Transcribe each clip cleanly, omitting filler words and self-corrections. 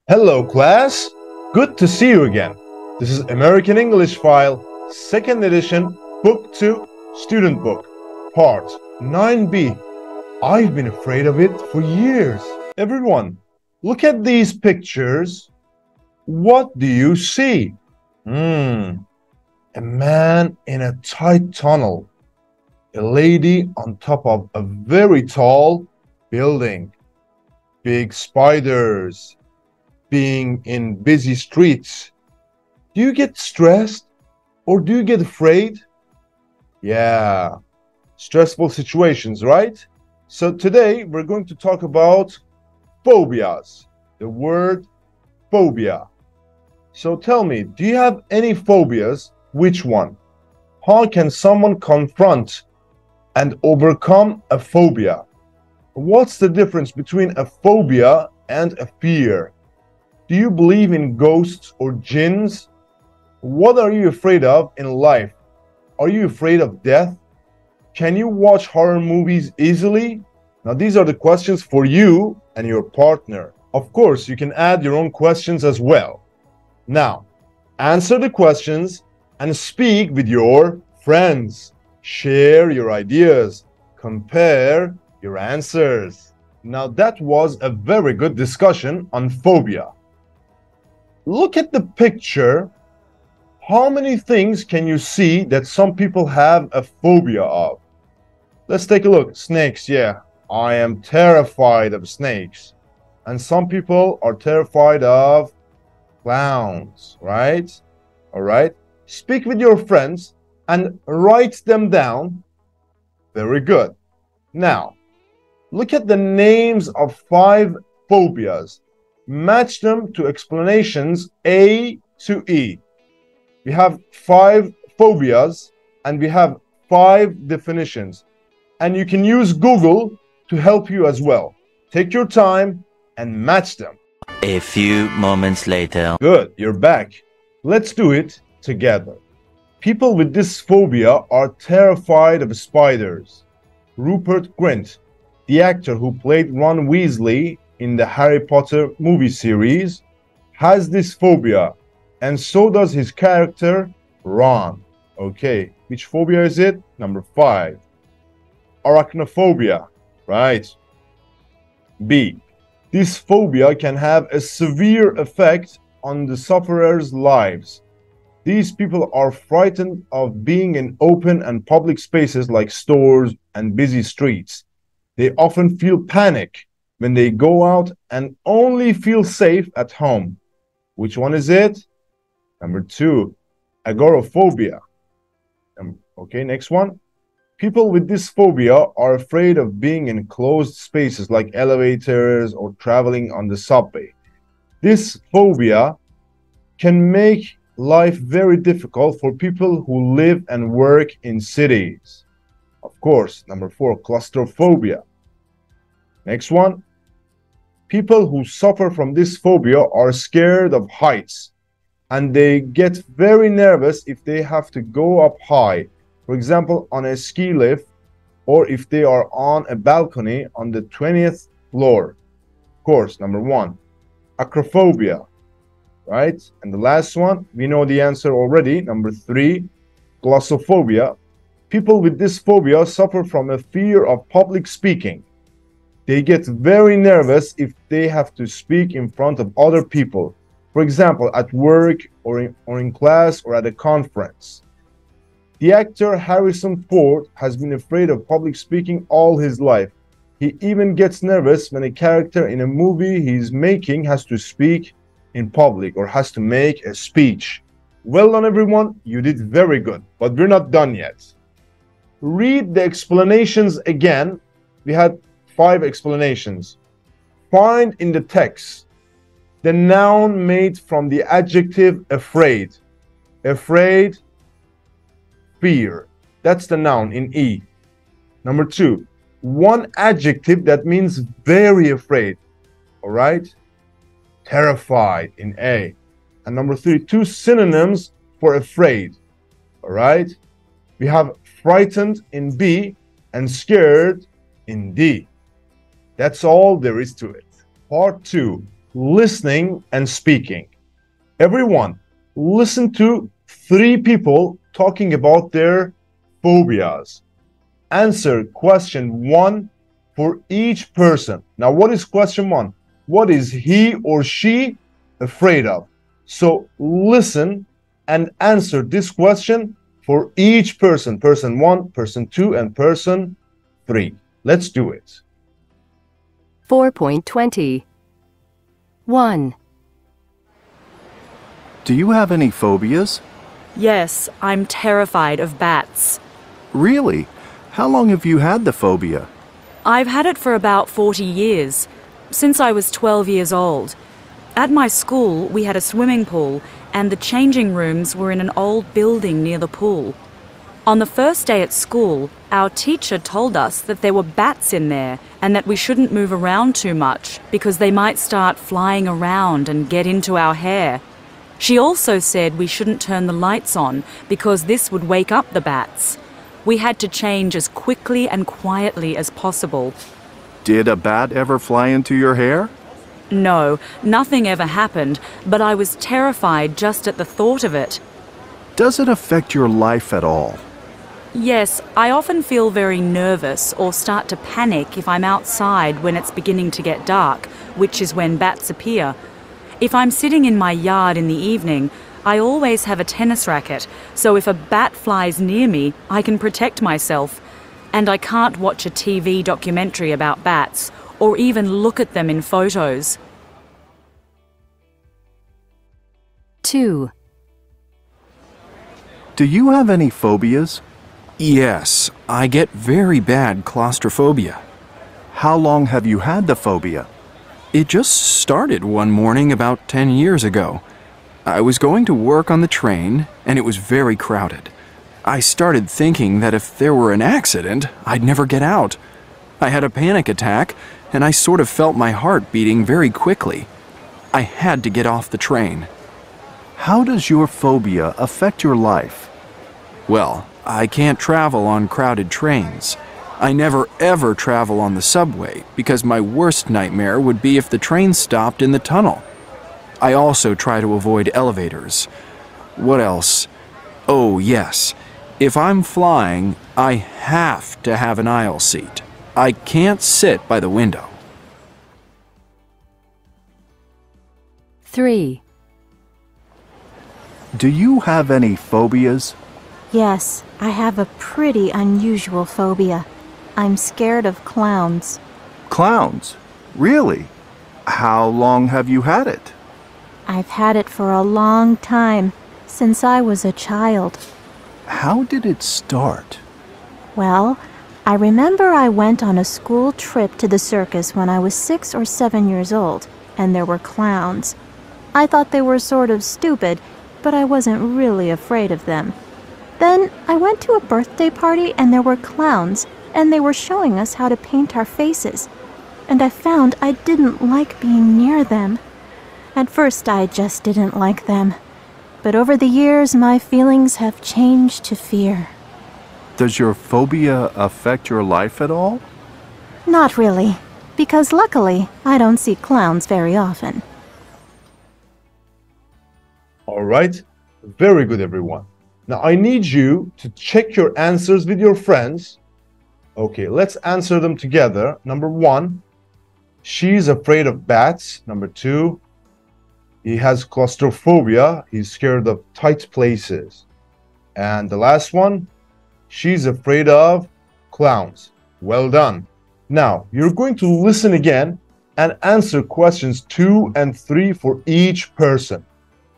Hello class, good to see you again. This is American English File, 2nd edition, Book 2, Student Book, Part 9b. I've been afraid of it for years. Everyone, look at these pictures. What do you see? A man in a tight tunnel. A lady on top of a very tall building. Big spiders. Being in busy streets. Do you get stressed or do you get afraid? Yeah, stressful situations, right? So today we're going to talk about phobias. The word phobia. So tell me, do you have any phobias? Which one? How can someone confront and overcome a phobia? What's the difference between a phobia and a fear? Do you believe in ghosts or jinns? What are you afraid of in life? Are you afraid of death? Can you watch horror movies easily? Now, these are the questions for you and your partner. Of course, you can add your own questions as well. Now, answer the questions and speak with your friends. Share your ideas. Compare your answers. Now, that was a very good discussion on phobia. Look at the picture. How many things can you see that some people have a phobia of? Let's take a look. Snakes, yeah. I am terrified of snakes. And some people are terrified of clowns, right? All right. Speak with your friends and write them down. Very good. Now, look at the names of 5 phobias. Match them to explanations A to E. We have 5 phobias and we have 5 definitions. And you can use Google to help you as well. Take your time and match them. A few moments later. Good, you're back. Let's do it together. People with this phobia are terrified of spiders. Rupert Grint, the actor who played Ron Weasley in the Harry Potter movie series, has this phobia, and so does his character Ron. Okay, which phobia is it? Number 5. Arachnophobia. Right. B. This phobia can have a severe effect on the sufferer's lives. These people are frightened of being in open and public spaces like stores and busy streets. They often feel panic when they go out and only feel safe at home. Which one is it? Number 2, agoraphobia. Okay, next one. People with this phobia are afraid of being in closed spaces like elevators or traveling on the subway. This phobia can make life very difficult for people who live and work in cities. Of course, number 4, claustrophobia. Next one. People who suffer from this phobia are scared of heights and they get very nervous if they have to go up high, for example, on a ski lift, or if they are on a balcony on the 20th floor. Of course, number 1, acrophobia, right? And the last one, we know the answer already, number 3, glossophobia. People with this phobia suffer from a fear of public speaking. They get very nervous if they have to speak in front of other people, for example, at work or in class or at a conference. The actor Harrison Ford has been afraid of public speaking all his life. He even gets nervous when a character in a movie he's making has to speak in public or has to make a speech. Well done, everyone. You did very good, but we're not done yet. Read the explanations again. We had 5 explanations. Find in the text the noun made from the adjective afraid. Afraid, fear. That's the noun in E. Number 2, one adjective that means very afraid. All right? Terrified in A. And number 3, 2 synonyms for afraid. All right? We have frightened in B and scared in D. That's all there is to it. Part 2. listening, and speaking. Everyone, listen to 3 people talking about their phobias. Answer question 1 for each person. Now, what is question 1? What is he or she afraid of? So listen and answer this question for each person. Person 1, person 2, and person 3. Let's do it. 4.20. 1. Do you have any phobias? Yes, I'm terrified of bats. Really? How long have you had the phobia? I've had it for about 40 years, since I was 12 years old. At my school, we had a swimming pool, and the changing rooms were in an old building near the pool. On the first day at school, our teacher told us that there were bats in there and that we shouldn't move around too much because they might start flying around and get into our hair. She also said we shouldn't turn the lights on because this would wake up the bats. We had to change as quickly and quietly as possible. Did a bat ever fly into your hair? No, nothing ever happened, but I was terrified just at the thought of it. Does it affect your life at all? Yes, I often feel very nervous or start to panic if I'm outside when it's beginning to get dark, which is when bats appear. If I'm sitting in my yard in the evening, I always have a tennis racket, so if a bat flies near me, I can protect myself. And I can't watch a TV documentary about bats or even look at them in photos. 2. Do you have any phobias? Yes, I get very bad claustrophobia. How long have you had the phobia? It just started one morning about 10 years ago. I was going to work on the train, and it was very crowded. I started thinking that if there were an accident, I'd never get out. I had a panic attack, and I sort of felt my heart beating very quickly. I had to get off the train. How does your phobia affect your life? Well, I can't travel on crowded trains. I never ever travel on the subway because my worst nightmare would be if the train stopped in the tunnel. I also try to avoid elevators. What else? Oh, yes. If I'm flying, I have to have an aisle seat. I can't sit by the window. 3. Do you have any phobias? Yes, I have a pretty unusual phobia. I'm scared of clowns. Clowns? Really? How long have you had it? I've had it for a long time, since I was a child. How did it start? Well, I remember I went on a school trip to the circus when I was 6 or 7 years old, and there were clowns. I thought they were sort of stupid, but I wasn't really afraid of them. Then I went to a birthday party and there were clowns, and they were showing us how to paint our faces. And I found I didn't like being near them. At first I just didn't like them. But over the years my feelings have changed to fear. Does your phobia affect your life at all? Not really, because luckily I don't see clowns very often. All right, very good, everyone. Now, I need you to check your answers with your friends. Okay, let's answer them together. Number 1, she's afraid of bats. Number 2, he has claustrophobia. He's scared of tight places. And the last one, she's afraid of clowns. Well done. Now, you're going to listen again and answer questions 2 and 3 for each person.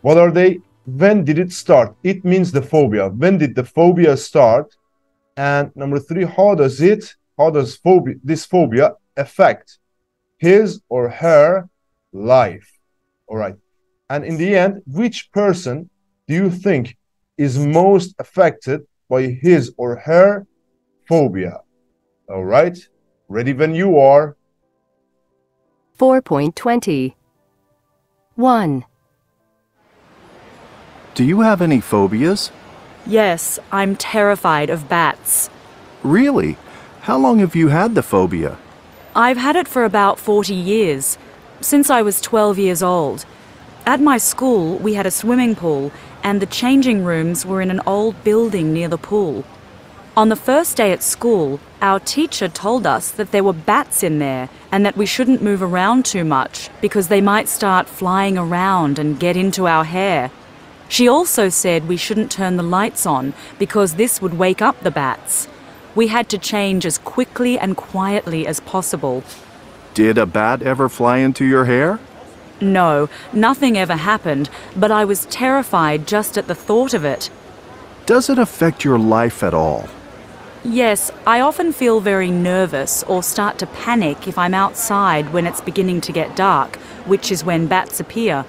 What are they? When did it start? It means the phobia. When did the phobia start? And number 3, how does this phobia affect his or her life? All right. And in the end, which person do you think is most affected by his or her phobia? All right. Ready when you are. 4.20. 1. Do you have any phobias? Yes, I'm terrified of bats. Really? How long have you had the phobia? I've had it for about 40 years, since I was 12 years old. At my school, we had a swimming pool, and the changing rooms were in an old building near the pool. On the first day at school, our teacher told us that there were bats in there and that we shouldn't move around too much because they might start flying around and get into our hair. She also said we shouldn't turn the lights on because this would wake up the bats. We had to change as quickly and quietly as possible. Did a bat ever fly into your hair? No, nothing ever happened, but I was terrified just at the thought of it. Does it affect your life at all? Yes, I often feel very nervous or start to panic if I'm outside when it's beginning to get dark, which is when bats appear.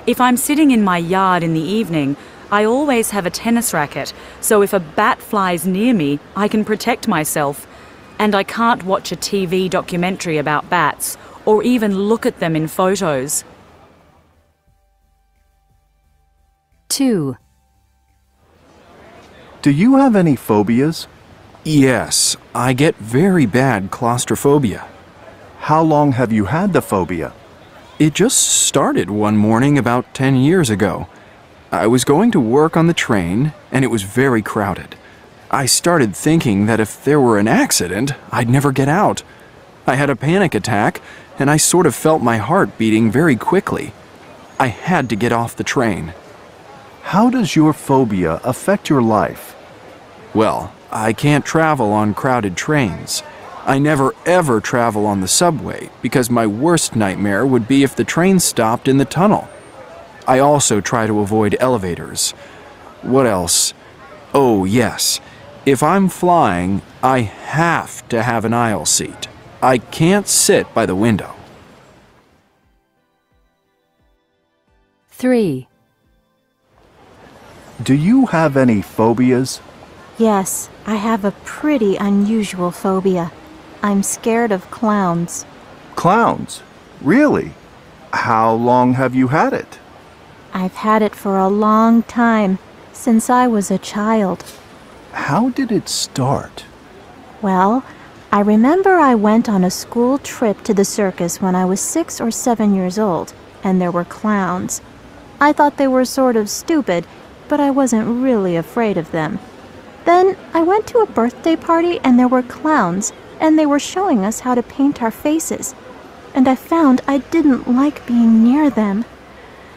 If I'm sitting in my yard in the evening, I always have a tennis racket, so if a bat flies near me, I can protect myself. And I can't watch a TV documentary about bats, or even look at them in photos. 2. Do you have any phobias? Yes, I get very bad claustrophobia. How long have you had the phobia? It just started one morning about 10 years ago. I was going to work on the train, and it was very crowded. I started thinking that if there were an accident, I'd never get out. I had a panic attack, and I sort of felt my heart beating very quickly. I had to get off the train. How does your phobia affect your life? Well, I can't travel on crowded trains. I never ever travel on the subway because my worst nightmare would be if the train stopped in the tunnel. I also try to avoid elevators. What else? Oh, yes. If I'm flying, I have to have an aisle seat. I can't sit by the window. 3. Do you have any phobias? Yes, I have a pretty unusual phobia. I'm scared of clowns. Clowns? Really? How long have you had it? I've had it for a long time, since I was a child. How did it start? Well, I remember I went on a school trip to the circus when I was 6 or 7 years old, and there were clowns. I thought they were sort of stupid, but I wasn't really afraid of them. Then I went to a birthday party and there were clowns, and they were showing us how to paint our faces. And I found I didn't like being near them.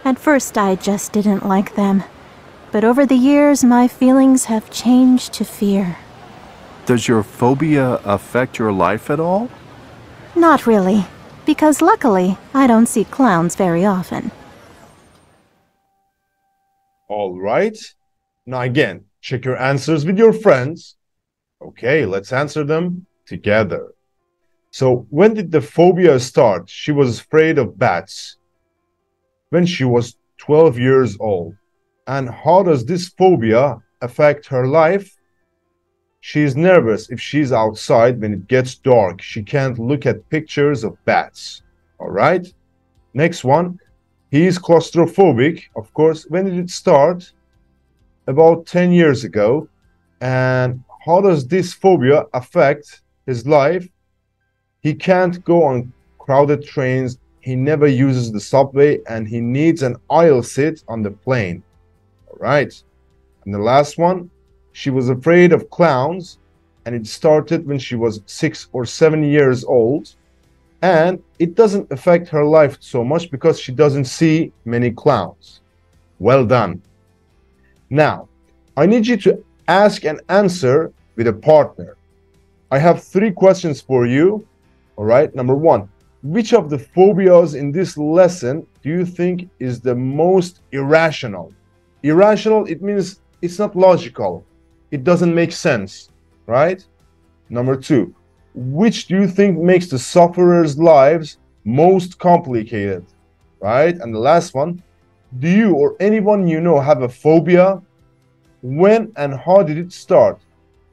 At first I just didn't like them. But over the years my feelings have changed to fear. Does your phobia affect your life at all? Not really, because luckily I don't see clowns very often. All right. Now again, check your answers with your friends. Okay, let's answer them together. So when did the phobia start? She was afraid of bats when she was 12 years old. And how does this phobia affect her life? She is nervous if she's outside when it gets dark. She can't look at pictures of bats. All right. Next one. He is claustrophobic. Of course, when did it start? About 10 years ago. And how does this phobia affect his life? He can't go on crowded trains. He never uses the subway, and he needs an aisle seat on the plane. All right. And the last one, she was afraid of clowns, and it started when she was 6 or 7 years old. And it doesn't affect her life so much because she doesn't see many clowns. Well done. Now, I need you to ask and answer with a partner. I have 3 questions for you. All right. Number 1, which of the phobias in this lesson do you think is the most irrational? Irrational, it means it's not logical. It doesn't make sense, right? Number 2, which do you think makes the sufferers' lives most complicated, right? And the last one, do you or anyone you know have a phobia? When and how did it start?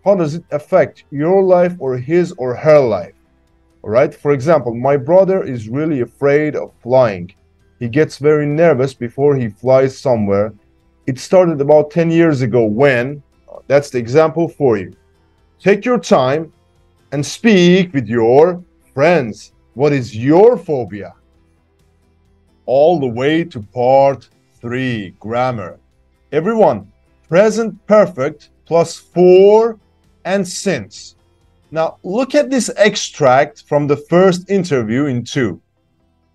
How does it affect your life or his or her life? All right. For example, my brother is really afraid of flying. He gets very nervous before he flies somewhere. It started about 10 years ago when, that's the example for you. Take your time and speak with your friends. What is your phobia? all the way to part 3, grammar. Everyone, present perfect plus for and since. Now, look at this extract from the first interview in 2.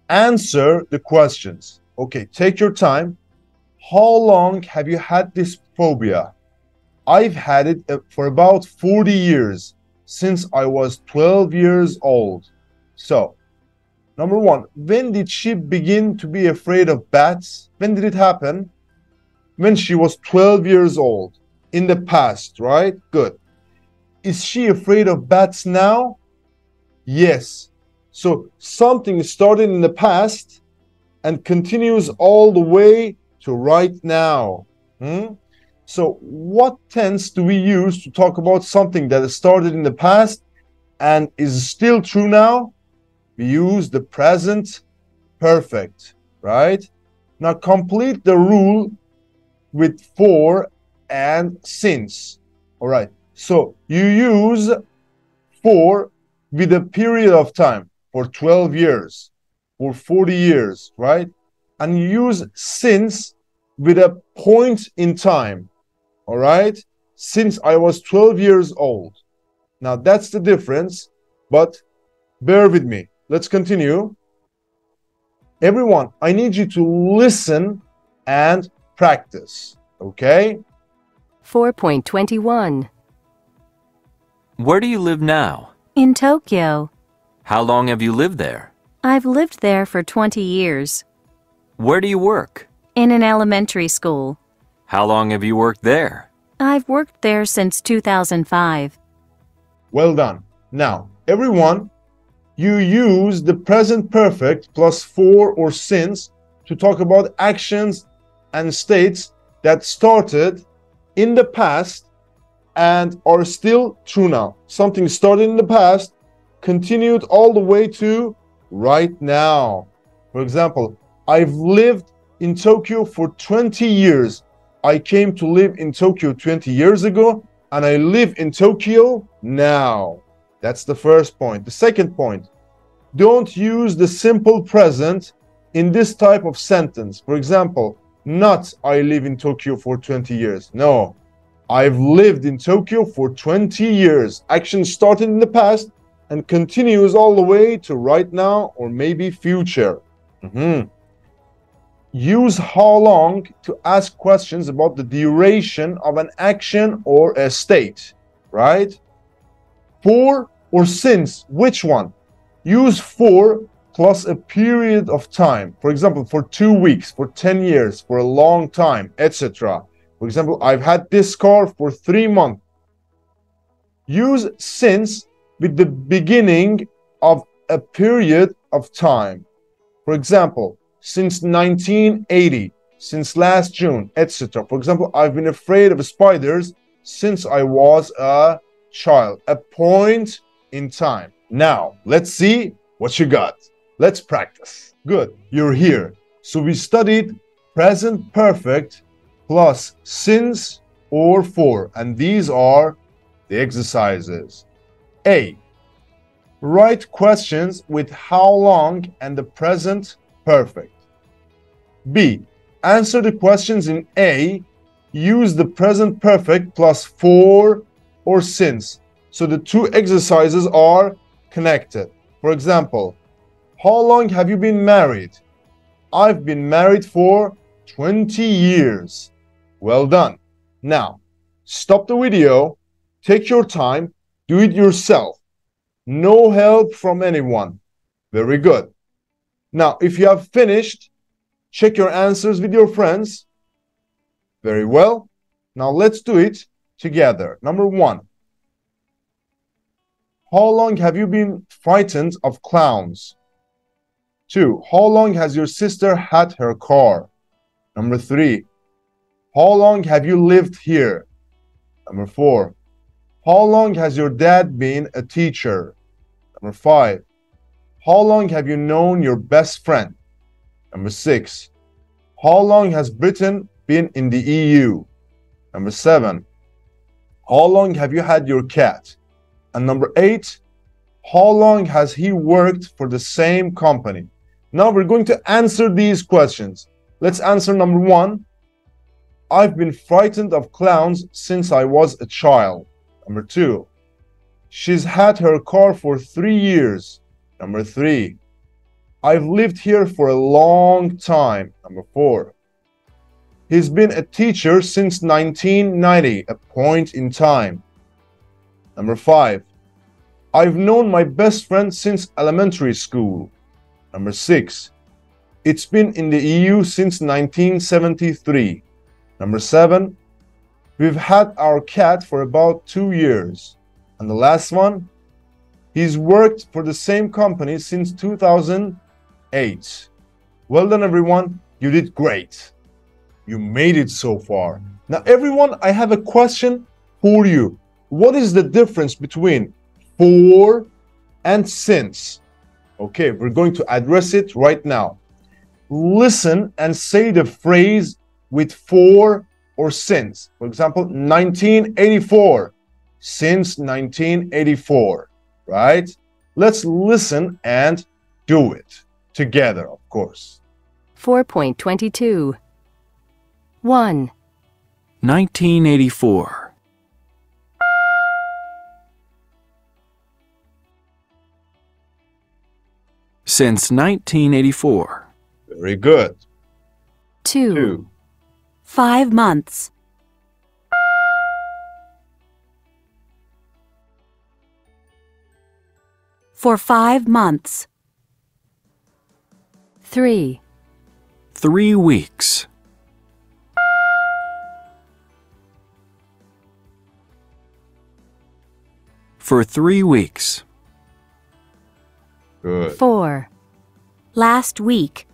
Answer the questions. Okay, take your time. How long have you had this phobia? I've had it for about 40 years, since I was 12 years old. So, number 1, when did she begin to be afraid of bats? When did it happen? When she was 12 years old. In the past, right? Good. Is she afraid of bats now? Yes. So something started in the past and continues all the way to right now. So what tense do we use to talk about something that started in the past and is still true now? We use the present perfect, right? Now complete the rule with for and since. All right. So you use for with a period of time, for 12 years, for 40 years, right? And you use since with a point in time, all right? Since I was 12 years old. Now that's the difference, but bear with me. Let's continue. Everyone, I need you to listen and practice, okay? 4.21. Where do you live now? In Tokyo. How long have you lived there? I've lived there for 20 years. Where do you work? In an elementary school. How long have you worked there? I've worked there since 2005. Well done. Now, everyone, you use the present perfect plus for or since to talk about actions and states that started in the past and are still true now. Something started in the past, continued all the way to right now. For example, I've lived in Tokyo for 20 years. I came to live in Tokyo 20 years ago, and I live in Tokyo now. That's the first point. The second point, don't use the simple present in this type of sentence. For example, not I live in Tokyo for 20 years. No, I've lived in Tokyo for 20 years. Action started in the past and continues all the way to right now or maybe future. Use how long to ask questions about the duration of an action or a state, right? For or since, which one? Use for plus a period of time. For example, for 2 weeks, for 10 years, for a long time, etc. For example, I've had this car for 3 months. Use since with the beginning of a period of time. For example, since 1980, since last June, etc. For example, I've been afraid of spiders since I was a child. A point in time. Now, let's see what you got. Let's practice. Good, you're here. So we studied present perfect plus since or for, and these are the exercises. A. Write questions with how long and the present perfect. B. Answer the questions in A. Use the present perfect plus for or since. So the two exercises are connected. For example, how long have you been married? I've been married for 20 years. Well done. Now, stop the video, take your time, do it yourself. No help from anyone. Very good. Now, if you have finished, check your answers with your friends. Very well. Now, let's do it together. Number 1. How long have you been frightened of clowns? 2. How long has your sister had her car? Number 3. How long have you lived here? Number 4. How long has your dad been a teacher? Number 5. How long have you known your best friend? Number 6. How long has Britain been in the EU? Number 7. How long have you had your cat? And number 8, how long has he worked for the same company? Now we're going to answer these questions. Let's answer number 1. I've been frightened of clowns since I was a child. Number 2. She's had her car for 3 years. Number 3. I've lived here for a long time. Number 4. He's been a teacher since 1990, a point in time. Number 5. I've known my best friend since elementary school. Number 6. It's been in the EU since 1973. Number 7. We've had our cat for about 2 years. And the last one, he's worked for the same company since 2008. Well done, everyone. You did great. You made it so far. Now, everyone, I have a question for you. What is the difference between for and since? Okay, we're going to address it right now. Listen and say the phrase with for or since. For example, 1984. Since 1984, right? Let's listen and do it together, of course. 4.22. 1. 1984. Since 1984. Very good. 2. 2. 5 months. For 5 months. 3. 3 weeks. For 3 weeks. Good. 4. Last week.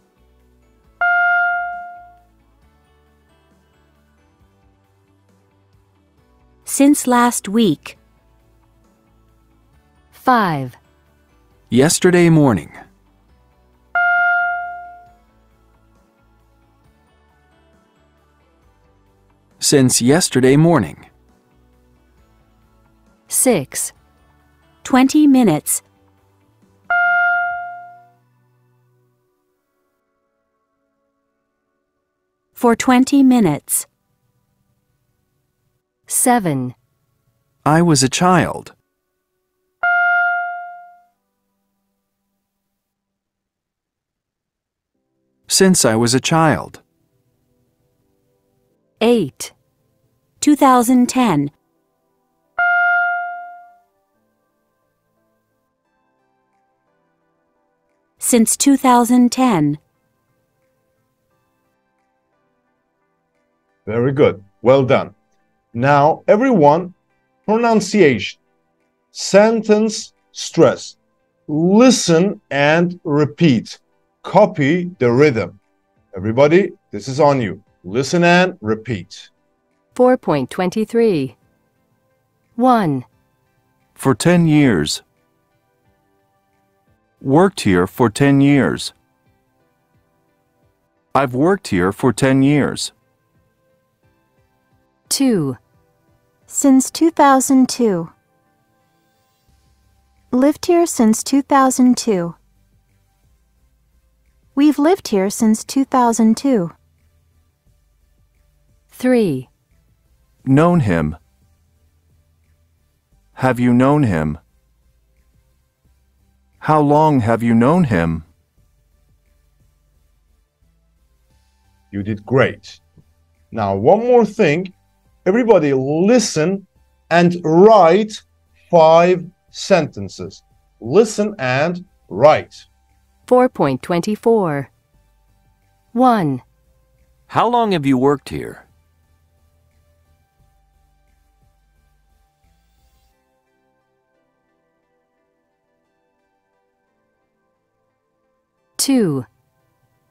Since last week. 5. Yesterday morning. Since yesterday morning. 6. 20 minutes. For 20 minutes. 7. I was a child. Since I was a child. 8. 2010. Since 2010. Very good. Well done. Now, everyone, pronunciation, sentence stress. Listen and repeat. Copy the rhythm. Everybody, this is on you. Listen and repeat. 4.23. 1. For 10 years. Worked here for 10 years. I've worked here for 10 years. 2. Since 2002. Lived here since 2002. We've lived here since 2002. 3. Known him. Have you known him? How long have you known him? You did great. Now, one more thing. Everybody listen and write 5 sentences. Listen and write. 4.24. 1. How long have you worked here? Two.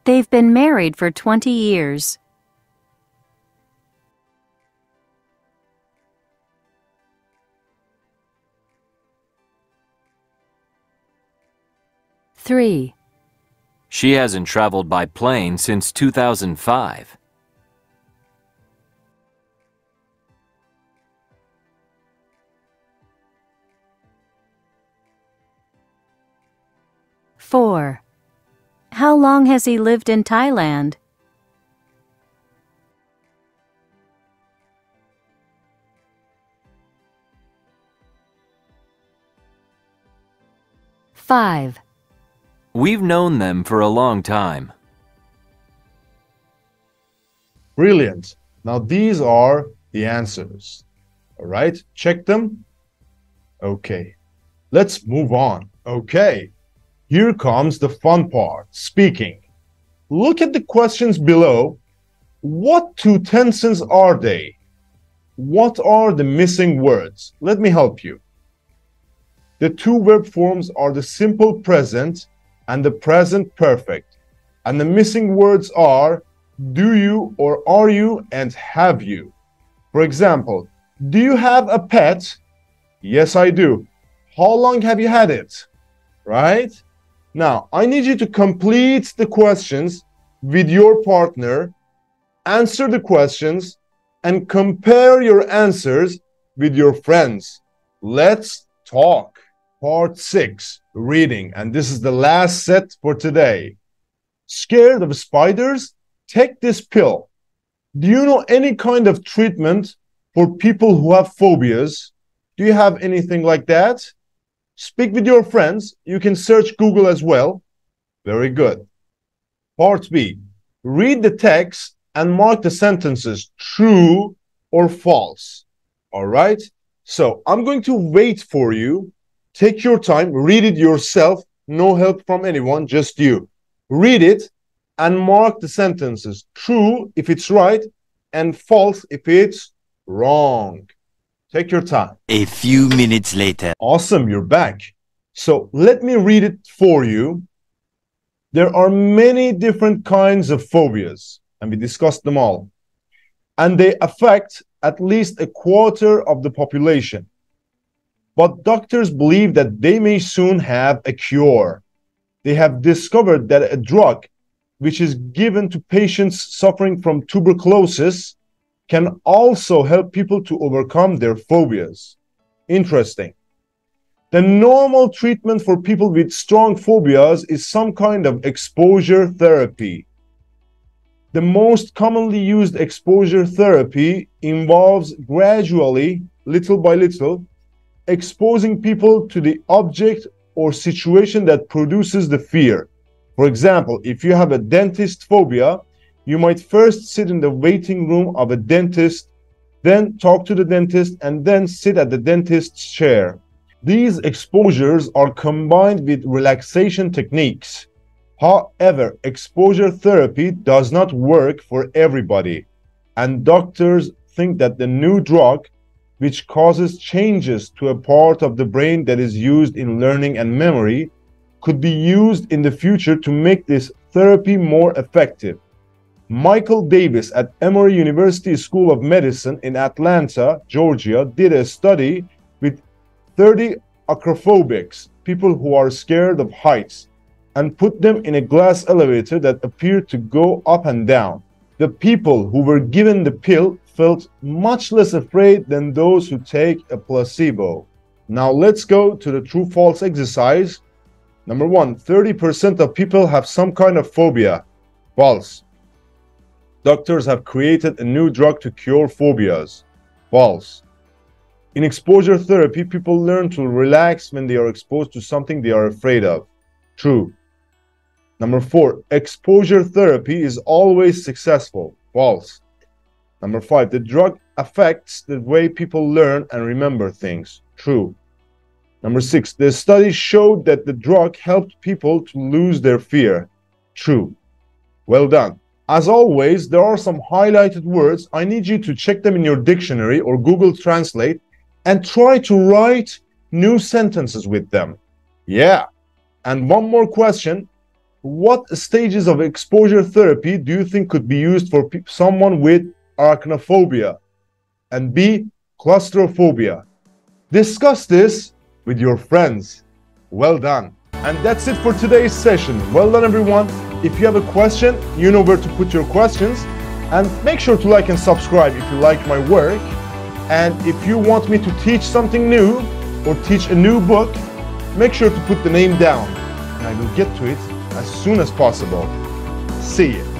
They've been married for 20 years. 3. She hasn't traveled by plane since 2005. 4. How long has he lived in Thailand? Five. We've known them for a long time. Brilliant. Now these are the answers. All right, check them. Okay, let's move on. Okay, here comes the fun part, speaking. Look at the questions below. What two tenses are they? What are the missing words? Let me help you. The two verb forms are the simple present and the present perfect. And the missing words are do you or are you and have you. For example, do you have a pet? Yes, I do. How long have you had it? Right? Now, I need you to complete the questions with your partner, answer the questions, and compare your answers with your friends. Let's talk. Part 6, reading, and this is the last set for today. Scared of spiders? Take this pill. Do you know any kind of treatment for people who have phobias? Do you have anything like that? Speak with your friends. You can search Google as well. Very good. Part B, read the text and mark the sentences true or false. All right? So I'm going to wait for you. Take your time, read it yourself, no help from anyone, just you. Read it and mark the sentences true if it's right and false if it's wrong. Take your time. A few minutes later. Awesome, you're back. So let me read it for you. There are many different kinds of phobias, and we discussed them all. And they affect at least a quarter of the population. But doctors believe that they may soon have a cure. They have discovered that a drug which is given to patients suffering from tuberculosis can also help people to overcome their phobias. Interesting. The normal treatment for people with strong phobias is some kind of exposure therapy. The most commonly used exposure therapy involves gradually, little by little, exposing people to the object or situation that produces the fear. For example, if you have a dentist phobia, you might first sit in the waiting room of a dentist, then talk to the dentist, and then sit at the dentist's chair. These exposures are combined with relaxation techniques. However, exposure therapy does not work for everybody, and doctors think that the new drug, which causes changes to a part of the brain that is used in learning and memory, could be used in the future to make this therapy more effective. Michael Davis at Emory University School of Medicine in Atlanta, Georgia, did a study with 30 acrophobics, people who are scared of heights, and put them in a glass elevator that appeared to go up and down. The people who were given the pill felt much less afraid than those who take a placebo. Now let's go to the true-false exercise. Number 1, 30% of people have some kind of phobia. False. Doctors have created a new drug to cure phobias. False. In exposure therapy, people learn to relax when they are exposed to something they are afraid of. True. Number 4, exposure therapy is always successful. False. Number 5, the drug affects the way people learn and remember things. True. Number 6, the study showed that the drug helped people to lose their fear. True. Well done. As always, there are some highlighted words. I need you to check them in your dictionary or Google Translate and try to write new sentences with them. Yeah. And one more question. What stages of exposure therapy do you think could be used for someone with arachnophobia? And B, claustrophobia. Discuss this with your friends. Well done. And that's it for today's session. Well done, everyone. If you have a question, you know where to put your questions. And make sure to like and subscribe if you like my work. And if you want me to teach something new or teach a new book, make sure to put the name down and I will get to it as soon as possible. See you.